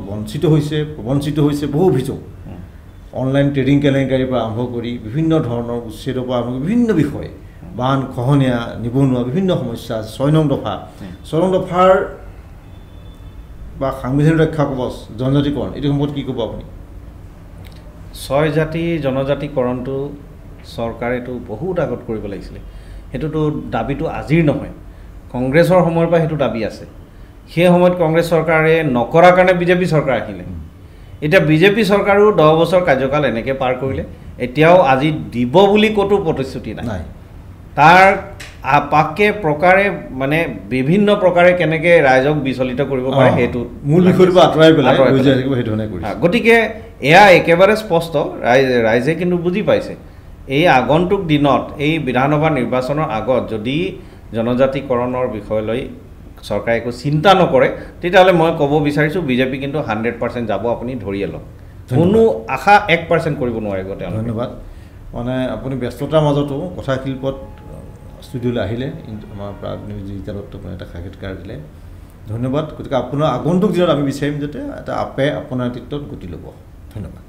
বঞ্চিত হৈছে বহু অভিযোগ অনলাইন ট্ৰেডিং কেলেংকাৰীৰ পৰা আৰম্ভ কৰি বিভিন্ন ধৰণৰ উচ্ছেদৰ পৰা আৰম্ভ কৰি বিভিন্ন বিষয় বান খহনীয়া নিবনুৱা বিভিন্ন সমস্যা আছে 6 নং দফাৰ বা সাংবিধানিক ৰক্ষা কৱচ জনজাতিকৰণ এইটো সম্পৰ্কত কি ক'ব আপুনি 6 জাতি জনজাতিকৰণটো চৰকাৰেতো বহুত আগত কৰিব লাগিছিলে সেইটোতো দাবীটো আজিৰ নহয় কংগ্ৰেছৰ সময়ৰ পৰা সেইটো দাবী আছে সেই সময়ত কংগ্ৰেছ চৰকাৰে নকৰাৰ কাৰণে বিজেপি চৰকাৰ আহিলে এতিয়া বিজেপি চৰকাৰো 10 বছৰ কাৰ্যকাল এনেকৈ পাৰ কৰিলে এতিয়াও আজি দিব বুলি ক'তো প্ৰতিশ্ৰুতি নাই তাৰ পাকে প্ৰকাৰে মানে বিভিন্ন প্ৰকাৰে কেনেকৈ ৰাইজক বিচলিত কৰিব পাৰে সেইটো মূল বিষয়টো আঁতৰাই পেলাই সেই ধৰণে কৰিছে গতিকে এয়া একেবাৰে স্পষ্ট ৰাইজে কিন্তু বুজি পাইছে এই আগন্তুক দিনত এই বিধানসভা নিৰ্বাচনৰ আগত যদি জনজাতিকৰণৰ বিষয়লৈ চৰকাৰে একো চিন্তা নকৰে তেতিয়াহ'লে মই ক'ব বিচাৰিছোঁ বিজেপি কিন্তু 100% যাব আপুনি ধৰিয়ে লওক কোনো আশা 1% কৰিব নোৱাৰিব তেওঁ ধন্যবাদ মানে আপুনি ব্যস্ততাৰ মাজতো কথাশিল্পত ষ্টুডিঅ'লৈ আহিলে আমাৰ প্ৰাগ নিউজ ডিজিটেলত আপুনি এটা সাক্ষাৎকাৰ দিলে ধন্যবাদ গতিকে আপোনাৰ আগন্তুক দিনত আমি বিচাৰিম যাতে এটা আপে আপোনাৰ নেতৃত্বত গতি ল'ব ধন্যবাদ